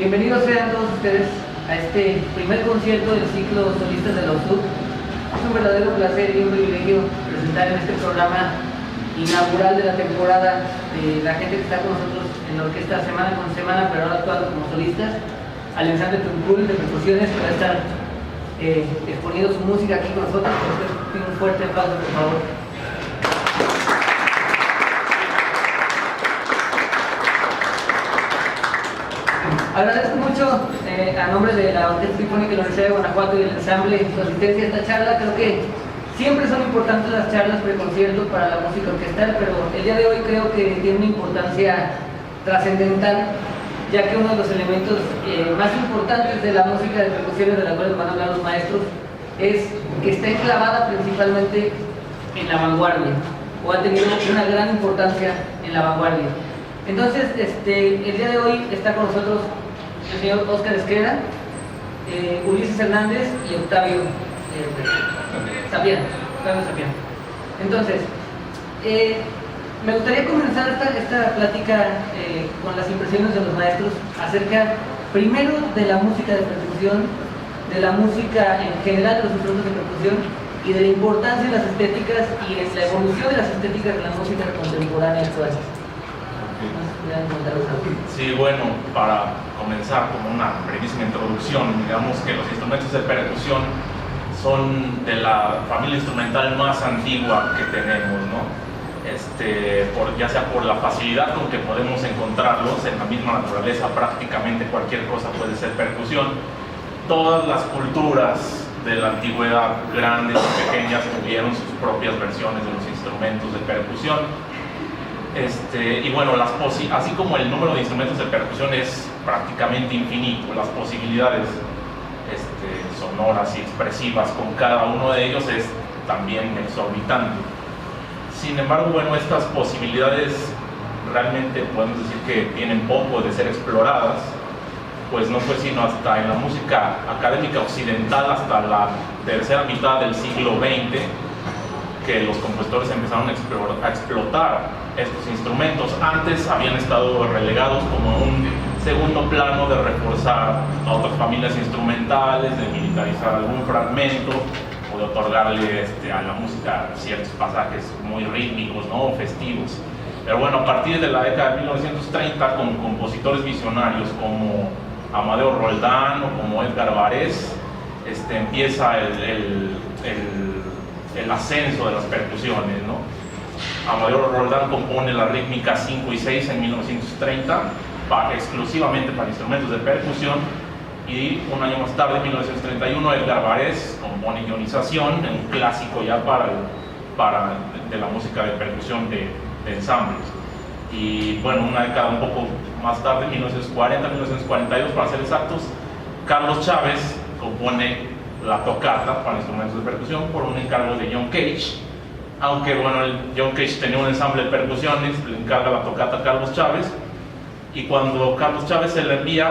Bienvenidos sean todos ustedes a este primer concierto del ciclo Solistas de la USUC. Es un verdadero placer y un privilegio presentar en este programa inaugural de la temporada de la gente que está con nosotros en la orquesta semana con semana, pero ahora actuando como solistas, al ensamble Tuncul de percusiones, que va a estar exponiendo su música aquí con nosotros. Un fuerte aplauso, por favor. Agradezco mucho a nombre de la Orquesta Sinfónica de la Universidad de Guanajuato y el ensamble su asistencia a esta charla. Creo que siempre son importantes las charlas preconcierto para la música orquestal, pero el día de hoy creo que tiene una importancia trascendental, ya que uno de los elementos más importantes de la música de percusiones de la cual van a hablar los maestros es que está enclavada principalmente en la vanguardia, o ha tenido una gran importancia en la vanguardia. Entonces, el día de hoy está con nosotros el señor Óscar Esqueda, Ulises Hernández y Octavio Sapián. Entonces, me gustaría comenzar esta plática con las impresiones de los maestros acerca, primero, de la música de percusión, de la música en general de los instrumentos de percusión y de la importancia de las estéticas y de la evolución de las estéticas de la música contemporánea actual. Sí, bueno, para comenzar como una brevísima introducción, digamos que los instrumentos de percusión son de la familia instrumental más antigua que tenemos, ¿no? Ya sea por la facilidad con que podemos encontrarlos en la misma naturaleza, prácticamente cualquier cosa puede ser percusión. Todas las culturas de la antigüedad, grandes y pequeñas, tuvieron sus propias versiones de los instrumentos de percusión. Y bueno, así como el número de instrumentos de percusión es prácticamente infinito, las posibilidades sonoras y expresivas con cada uno de ellos es también exorbitante. Sin embargo, bueno, estas posibilidades realmente podemos decir que tienen poco de ser exploradas, pues no fue sino hasta en la música académica occidental, hasta la tercera mitad del siglo XX, que los compositores empezaron a explotar estos instrumentos. Antes habían estado relegados como un segundo plano de reforzar a otras familias instrumentales, de militarizar algún fragmento o de otorgarle a la música ciertos pasajes muy rítmicos, ¿no? Festivos. Pero bueno, a partir de la década de 1930, con compositores visionarios como Amadeo Roldán o como Edgar Varèse, empieza el ascenso de las percusiones, ¿no? Amadeo Roldán compone la rítmica 5 y 6 en 1930 exclusivamente para instrumentos de percusión, y un año más tarde, en 1931, Edgar Varèse compone Ionización, un clásico ya de la música de percusión de ensambles. Y bueno, una década un poco más tarde, 1940, 1942 para ser exactos, Carlos Chávez compone la tocata para instrumentos de percusión por un encargo de John Cage, aunque bueno, John Cage tenía un ensamble de percusiones, le encarga la tocata a Carlos Chávez, y cuando Carlos Chávez se la envía,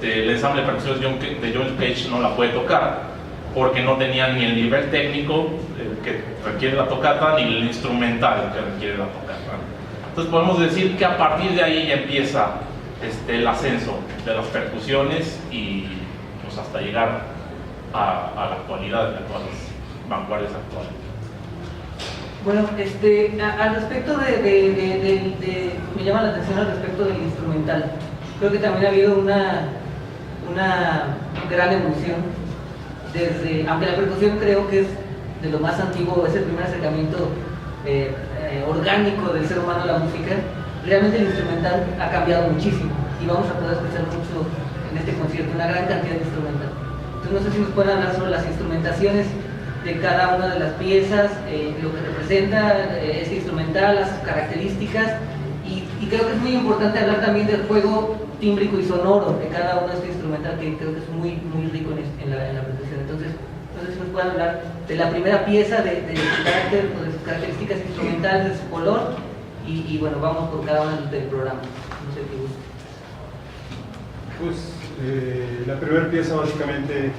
el ensamble de percusiones de John Cage no la puede tocar, porque no tenía ni el nivel técnico que requiere la tocata, ni el instrumental que requiere la tocata. Entonces podemos decir que a partir de ahí ya empieza el ascenso de las percusiones, y pues hasta llegar a la actualidad, de las vanguardias actuales. Bueno, al respecto me llama la atención al respecto del instrumental. Creo que también ha habido una gran evolución aunque la percusión creo que es de lo más antiguo, es el primer acercamiento orgánico del ser humano a la música. Realmente el instrumental ha cambiado muchísimo, y vamos a poder escuchar mucho en este concierto, una gran cantidad de instrumental. Entonces no sé si nos pueden hablar sobre las instrumentaciones de cada una de las piezas, lo que representa este instrumental, las características, y creo que es muy importante hablar también del juego tímbrico y sonoro de cada uno de estos instrumental, que creo que es muy rico en la percusión. Entonces, no sé si nos pueden hablar de la primera pieza, de su carácter, o de sus características instrumentales, de su color, y bueno, vamos por cada uno del programa. No sé qué gusto. Pues la primera pieza básicamente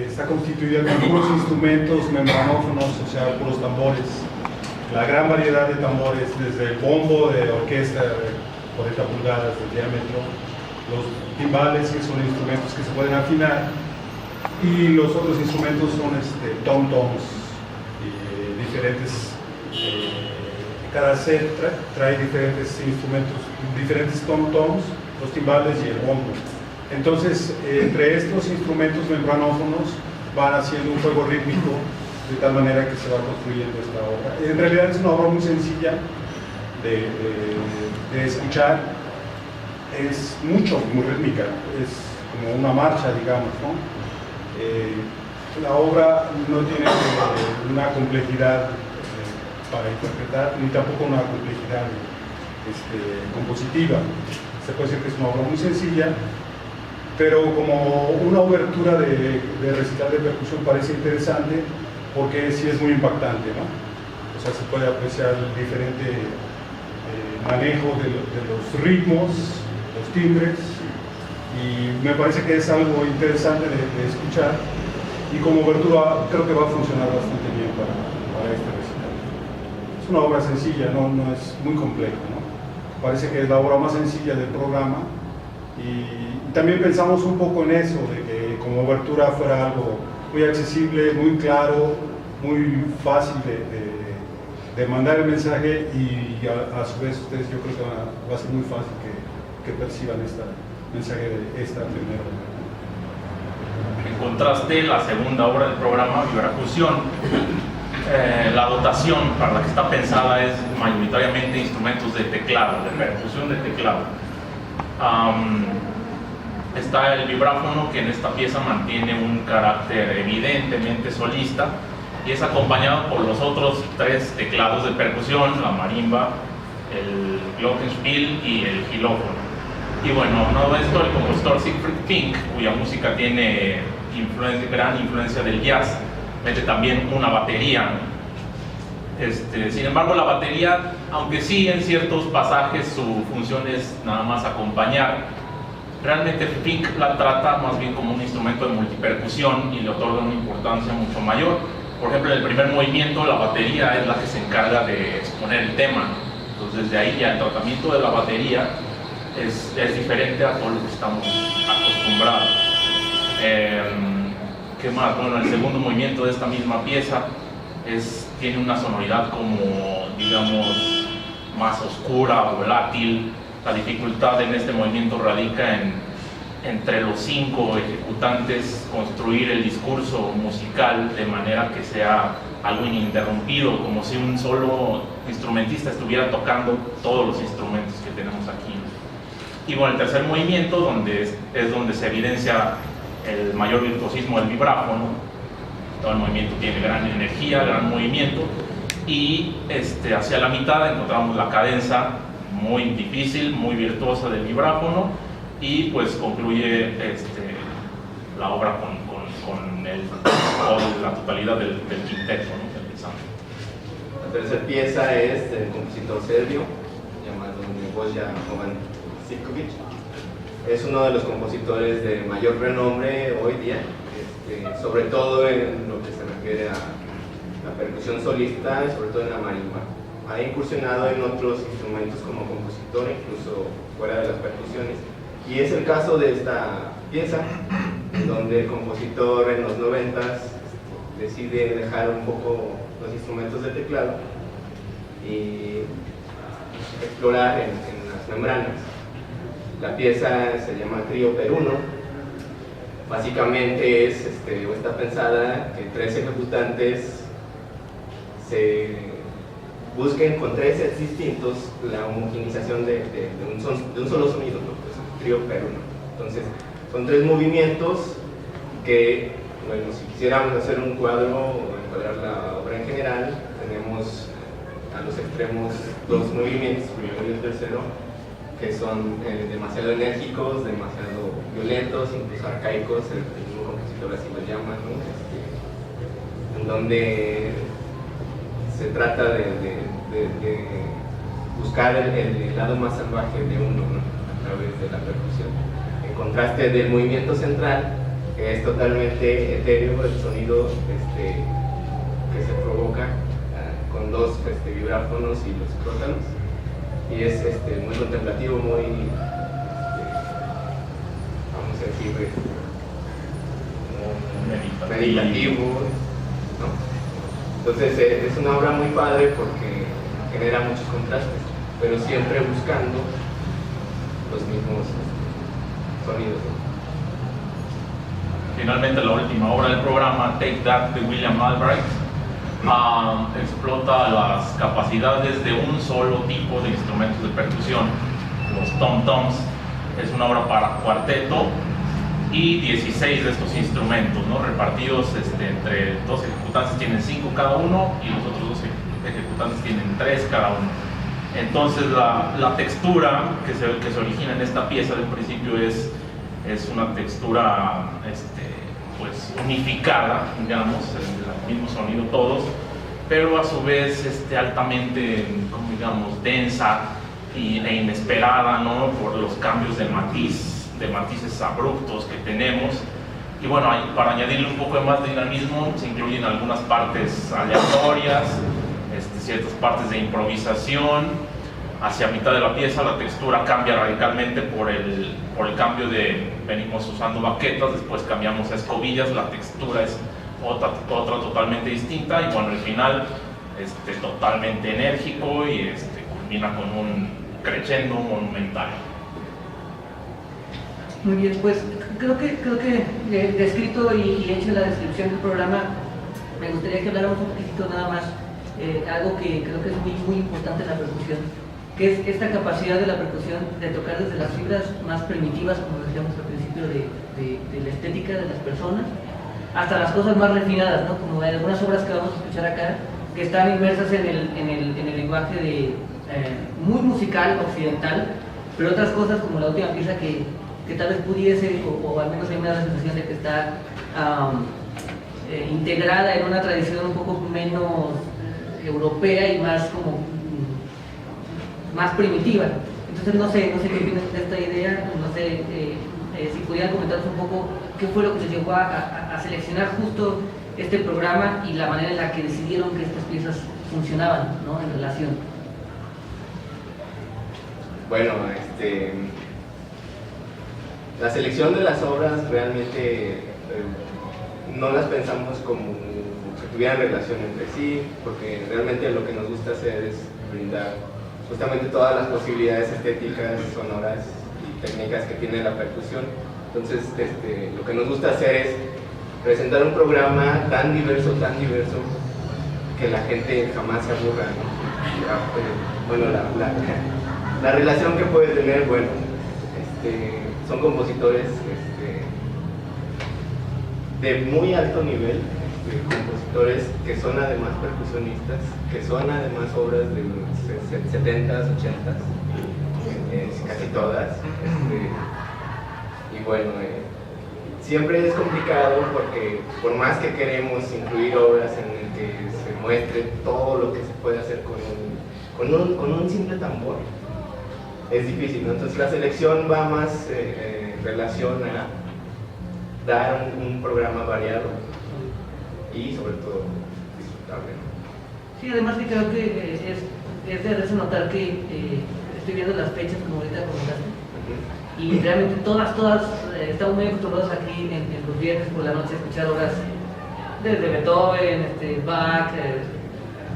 está constituida con puros instrumentos membranófonos, o sea, puros tambores. La gran variedad de tambores, desde el bombo de orquesta, 40 pulgadas de diámetro, los timbales, que son instrumentos que se pueden afinar, y los otros instrumentos son tom-toms, diferentes, cada set trae diferentes instrumentos, diferentes tom-toms, los timbales y el bombo. Entonces, entre estos instrumentos membranófonos van haciendo un juego rítmico de tal manera que se va construyendo esta obra. En realidad es una obra muy sencilla de escuchar, es muy rítmica, es como una marcha, digamos, ¿no? La obra no tiene una complejidad para interpretar, ni tampoco una complejidad compositiva. Se puede decir que es una obra muy sencilla, pero como una obertura de recital de percusión parece interesante, porque sí es muy impactante, ¿no? O sea, se puede apreciar el diferente manejo de los ritmos, los timbres, y me parece que es algo interesante de escuchar, y como obertura creo que va a funcionar bastante bien para este recital. Es una obra sencilla, no es muy compleja, ¿no? Parece que es la obra más sencilla del programa, y también pensamos un poco en eso, de que como obertura fuera algo muy accesible, muy claro, muy fácil de mandar el mensaje, y a su vez ustedes, yo creo que va a ser muy fácil que perciban este mensaje de esta primera obra. En contraste, la segunda obra del programa, Vibrafusión, la dotación para la que está pensada es mayoritariamente instrumentos de teclado, de percusión de teclado. Está el vibráfono, que en esta pieza mantiene un carácter evidentemente solista, y es acompañado por los otros 3 teclados de percusión, la marimba, el glockenspiel y el xilófono. Y bueno, no esto, el compositor Siegfried Fink, cuya música tiene gran influencia del jazz, mete también una batería. Sin embargo, la batería, aunque sí en ciertos pasajes su función es nada más acompañar, realmente Fink la trata más bien como un instrumento de multipercusión y le otorga una importancia mucho mayor. Por ejemplo, en el primer movimiento la batería es la que se encarga de exponer el tema, entonces de ahí ya el tratamiento de la batería es diferente a todo lo que estamos acostumbrados. ¿Qué más? Bueno, el segundo movimiento de esta misma pieza tiene una sonoridad como, digamos, más oscura, volátil. La dificultad en este movimiento radica entre los 5 ejecutantes construir el discurso musical de manera que sea algo ininterrumpido, como si un solo instrumentista estuviera tocando todos los instrumentos que tenemos aquí. Y bueno, el tercer movimiento, donde es donde se evidencia el mayor virtuosismo del vibráfono. Todo el movimiento tiene gran energía, gran movimiento, y hacia la mitad encontramos la cadenza muy difícil, muy virtuosa del vibráfono, y pues concluye la obra con la totalidad del quinteto, ¿no? Del ensamble. La tercera pieza es del compositor serbio llamado Nebojša Jovancic. Es uno de los compositores de mayor renombre hoy día, sobre todo en lo que se refiere a la percusión solista y sobre todo en la marimba. Ha incursionado en otros instrumentos como compositor, incluso fuera de las percusiones, y es el caso de esta pieza, en donde el compositor en los 90s decide dejar un poco los instrumentos de teclado y explorar en las membranas. La pieza se llama Trío Peruno. Básicamente está pensada que 3 ejecutantes se busquen con 3 sets distintos la homogenización de un solo sonido, ¿no? Pues, Trío Peruno. Entonces, son 3 movimientos que, bueno, si quisiéramos hacer un cuadro o encuadrar la obra en general, tenemos a los extremos 2 movimientos, el primero y el tercero, que son demasiado enérgicos, demasiado violentos, incluso arcaicos, el mismo compositor así lo llama, ¿no? En donde se trata de buscar el lado más salvaje de uno, ¿no? A través de la percusión. En contraste del movimiento central, que es totalmente etéreo, el sonido que se provoca con 2 vibráfonos y los crótanos. y es muy contemplativo, muy, vamos a decir, meditativo, ¿no? Entonces es una obra muy padre porque genera muchos contrastes, pero siempre buscando los mismos sonidos, ¿no? Finalmente, la última obra del programa, Take That, de William Albright, explota las capacidades de un solo tipo de instrumentos de percusión, los tom-toms. Es una obra para cuarteto y 16 de estos instrumentos, ¿no? Repartidos entre dos ejecutantes, tienen 5 cada uno, y los otros dos ejecutantes tienen 3 cada uno. Entonces la textura que se origina en esta pieza de un principio es una textura pues unificada, digamos, el mismo sonido todos, pero a su vez altamente, como digamos, densa e inesperada, ¿no? Por los cambios de matices abruptos que tenemos. Y bueno, para añadirle un poco más de dinamismo, se incluyen algunas partes aleatorias, ciertas partes de improvisación. Hacia mitad de la pieza la textura cambia radicalmente por el cambio de, venimos usando baquetas, después cambiamos a escobillas, la textura es otra totalmente distinta, y bueno, el final totalmente enérgico y culmina con un crescendo monumental. Muy bien, pues creo que descrito y hecho la descripción del programa, me gustaría que habláramos un poquito nada más, algo que creo que es muy importante en la percusión, que es esta capacidad de la percusión de tocar desde las fibras más primitivas, como decíamos al principio, de la estética de las personas, hasta las cosas más refinadas, ¿no? Como en algunas obras que vamos a escuchar acá, que están inmersas en el lenguaje muy musical, occidental, pero otras cosas como la última pieza que tal vez pudiese, o al menos a mí me da la sensación de que está integrada en una tradición un poco menos europea y más más primitiva. Entonces no sé qué opinas de esta idea, no sé si pudieran comentarnos un poco qué fue lo que se llevó a seleccionar justo este programa y la manera en la que decidieron que estas piezas funcionaban, ¿no? En relación. Bueno, la selección de las obras realmente no las pensamos como que tuvieran relación entre sí, porque realmente lo que nos gusta hacer es brindar justamente todas las posibilidades estéticas, sonoras y técnicas que tiene la percusión. Entonces, lo que nos gusta hacer es presentar un programa tan diverso, que la gente jamás se aburra, ¿no? Bueno, la relación que puede tener, bueno, son compositores de muy alto nivel, compositores que son además percusionistas, que son además obras de los 70s, 80s, casi todas. Y bueno, siempre es complicado porque por más que queremos incluir obras en el que se muestre todo lo que se puede hacer con un simple tambor, es difícil, ¿no? Entonces la selección va más en relación a dar un programa variado y sobre todo disfrutable, ¿no? Sí, además que creo que es de hacerse notar que estoy viendo las fechas como ahorita comentaste, y realmente todas estamos muy acostumbrados aquí en los viernes por la noche a escuchar obras desde Beethoven, Bach,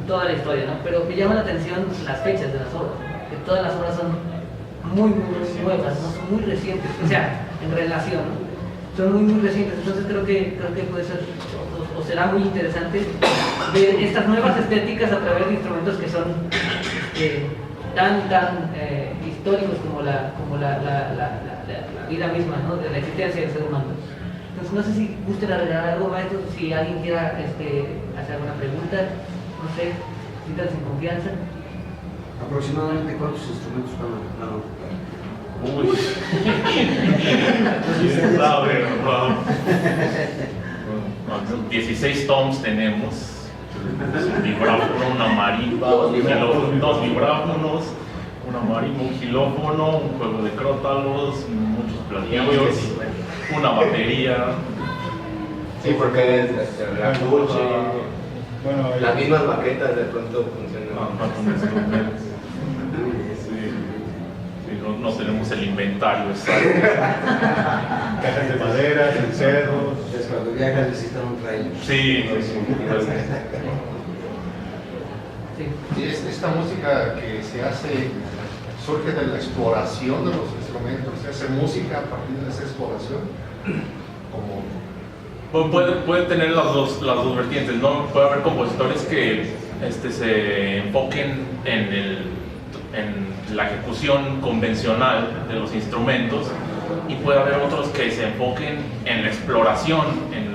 toda la historia, ¿no? Pero me llama la atención las fechas de las obras, que todas las obras son muy nuevas, ¿no? Son muy recientes, o sea, en relación, ¿no? Son muy recientes, entonces creo que puede ser o será muy interesante ver estas nuevas estéticas a través de instrumentos que son tan históricos como la vida misma, ¿no? De la existencia del ser humano. Entonces no sé si gusten agregar algo, maestro, si alguien quiera hacer alguna pregunta, no sé, siéntanse en confianza. ¿Aproximadamente cuántos instrumentos van a ocupar? Uy, ¿quién sabe? Wow. 16 toms tenemos, un vibráfono, una marimba, dos vibráfonos, una marimba, un xilófono, un juego de crótalos, muchos platillos, una batería. Sí, porque la coche, Bueno, las mismas maquetas de pronto funcionan. Sí. tienes el inventario exacto. Cajas de madera, cencerros. Entonces, cuando viajas necesitan un trailer. Sí, sí, sí. Sí. Sí, esta música que se hace surge de la exploración de los instrumentos, se hace música a partir de esa exploración. Como Puede tener las dos vertientes, ¿no? Puede haber compositores que se enfoquen en la ejecución convencional de los instrumentos, y puede haber otros que se enfoquen en la exploración, en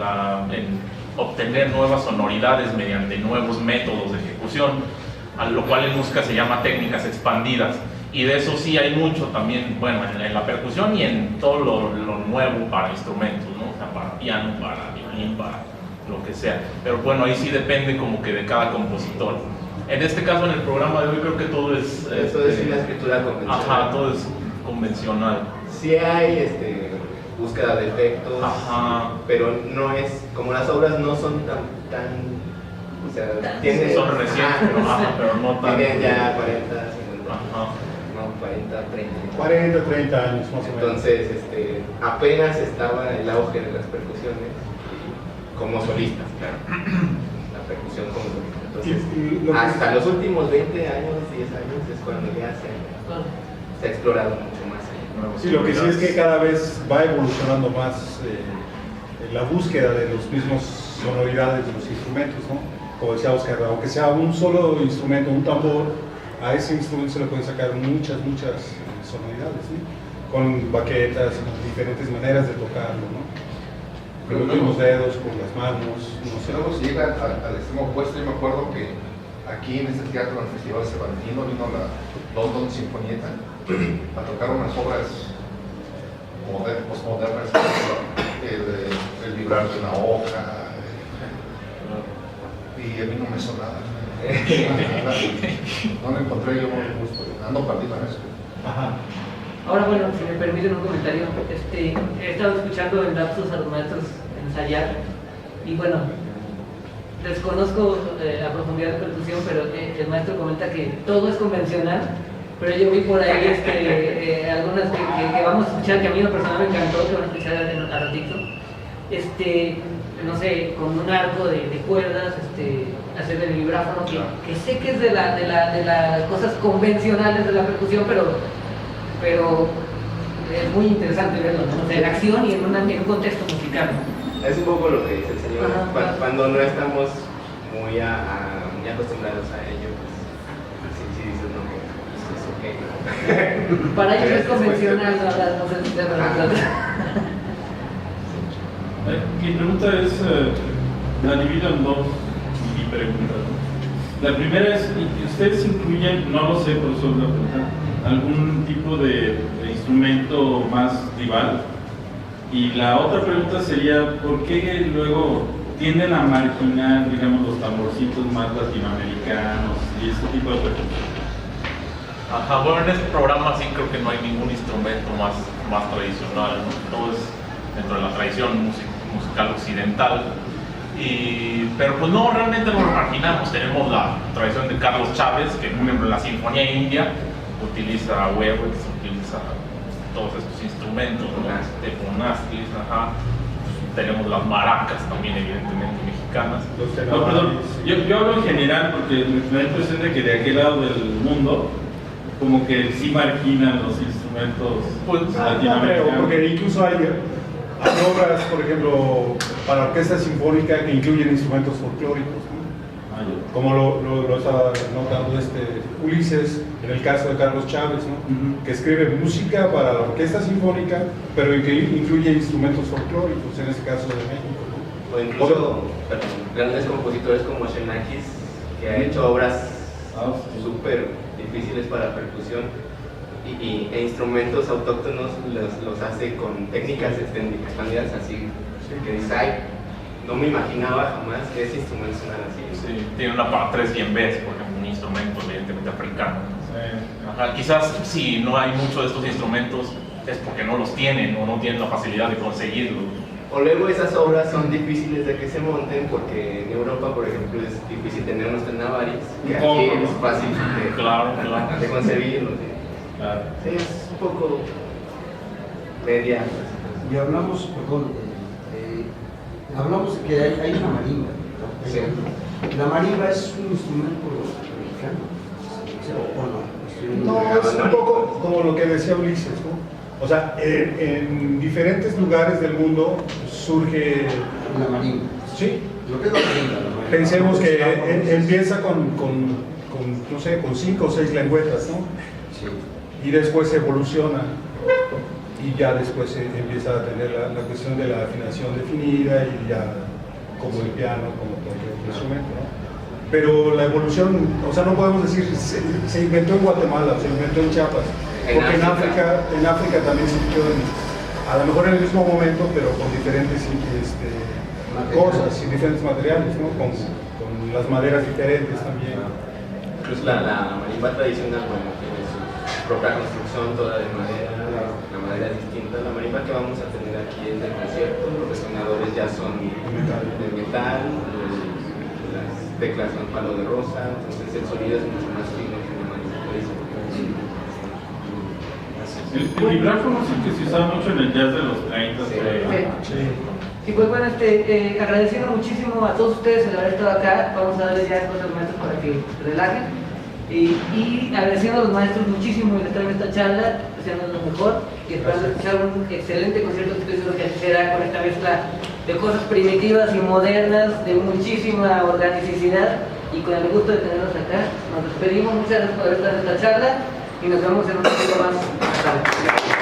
obtener nuevas sonoridades mediante nuevos métodos de ejecución, a lo cual en música se llama técnicas expandidas. Y de eso sí hay mucho también, bueno, en la percusión y en todo lo nuevo para instrumentos, ¿no? O sea, para piano, para violín, para lo que sea. Pero bueno, ahí sí depende como que de cada compositor. En este caso, en el programa de hoy, creo que todo es... Eso es una escritura convencional. Ajá, todo es convencional. Sí hay búsqueda de efectos, Ajá. pero no es, como las obras no son tan o sea, tienen, Son recientes, pero no tan... tienen ya 40, 50, Ajá. no, 40, 30. 40, 30 años más o menos. Entonces, apenas estaba el auge de las percusiones como solistas, claro. La percusión como solista. Entonces, hasta los últimos 20 años, 10 años es cuando ya se ha explorado mucho más. Sí, lo que sí es que cada vez va evolucionando más la búsqueda de los mismos sonoridades de los instrumentos, ¿no? Como decía Oscar, aunque sea un solo instrumento, un tambor, a ese instrumento se le pueden sacar muchas sonoridades, ¿sí? Con baquetas, con diferentes maneras de tocarlo, ¿no? Con los mismos dedos, con las manos, no sé. luego se llega al extremo opuesto. Yo me acuerdo que aquí en este teatro, en el Festival Cervantino, vino la London Sinfonietta a tocar unas obras postmodernas, el vibrar de una hoja, y a mí no me sonaba. No lo encontré yo muy gusto, ando perdido en eso. Ajá. Ahora, bueno, si me permiten un comentario, he estado escuchando en lapsos a los maestros ensayar y bueno, desconozco a profundidad de percusión, pero el maestro comenta que todo es convencional, pero yo vi por ahí algunas que vamos a escuchar, que a mí en lo personal me encantó, que van a escuchar a ratito, no sé, con un arco de cuerdas, hacer el vibráfono, que sé que es de las cosas convencionales de la percusión, pero es muy interesante verlo, ¿no? O sea, en acción y en un contexto musical, ¿no? Es un poco lo que dice el señor, Ajá. cuando no estamos muy acostumbrados a ello, pues sí dices, no, pues es ok. Para ellos es convencional, no sé si te Mi pregunta es, la divido en dos, mi pregunta. La primera es, ¿ustedes incluyen, no lo sé, por eso la pregunta, algún tipo de instrumento más tribal? Y la otra pregunta sería, ¿por qué luego tienden a marginar, digamos, los tamborcitos más latinoamericanos y ese tipo de percusión? Ajá, bueno, en este programa sí creo que no hay ningún instrumento más tradicional, ¿no? Todo es dentro de la tradición musical occidental. Pero pues no, realmente no lo marginamos. Tenemos la tradición de Carlos Chávez, que por ejemplo en la Sinfonía India utiliza huevos, utiliza todos estos instrumentos, ¿no? Fonastlis, ajá. Tenemos las maracas también, evidentemente mexicanas. No, perdón, yo hablo en general porque me da la impresión de que de aquel lado del mundo como que sí marginan los instrumentos latinoamericanos. Porque incluso hay obras, por ejemplo, para orquesta sinfónica que incluyen instrumentos folclóricos, ¿no? Como lo está notando Ulises en el caso de Carlos Chávez, ¿no? Que escribe música para la orquesta sinfónica, pero que incluye instrumentos folclóricos, en este caso de México, ¿no? O incluso grandes compositores como Xenakis, que ha hecho obras súper difíciles para percusión e instrumentos autóctonos los hace con técnicas expandidas así, que dice, ay, no me imaginaba jamás que ese instrumento sonara así. Sí, tiene una para 3 djembes, por ejemplo, un instrumento evidentemente africano. Sí. Ajá, quizás si no hay mucho de estos instrumentos es porque no los tienen o no tienen la facilidad de conseguirlos. O luego esas obras son difíciles de que se monten porque en Europa, por ejemplo, es difícil tener unos tenavaris, que aquí es fácil Claro. de conseguirlos. Claro. Sí, es un poco media. Y hablamos, perdón, hablamos de que hay una marimba, ¿no? Sí. La marimba es un instrumento mexicano, ¿o no? No, es un poco como lo que decía Ulises, ¿no? O sea, en diferentes lugares del mundo surge... La marimba. Sí. Lo que es la marimba. Pensemos que empieza no sé, con 5 o 6 lengüetas, ¿no? Sí. Y después evoluciona y ya después empieza a tener la cuestión de la afinación definida y ya como el piano, como cualquier otro instrumento, ¿no? Pero la evolución, o sea, no podemos decir se inventó en Guatemala o se inventó en Chiapas, porque en África también surgió a lo mejor en el mismo momento, pero con diferentes cosas y diferentes materiales, ¿no? Con las maderas diferentes también. Incluso la marimba tradicional, bueno, tiene su propia construcción, toda de madera, la madera es distinta. La marimba que vamos a tener aquí en el concierto, los resonadores ya son de metal, las teclas son palo de rosa, entonces el sonido es mucho más fino que una marimba tradicional. El vibráfono es el que se usaba mucho en el jazz de los 30. Sí. Sí, pues bueno, agradeciendo muchísimo a todos ustedes el haber estado acá. Vamos a darles ya cosas maestros para que se relajen. Y agradeciendo a los maestros muchísimo el estar en esta charla, deseándoles lo mejor y esperando escuchar un excelente concierto que estoy seguro que así será, con esta mezcla de cosas primitivas y modernas, de muchísima organicidad, y con el gusto de tenerlos acá. Nos despedimos, muchas gracias por haber estado en esta charla y nos vemos en un poquito más tarde.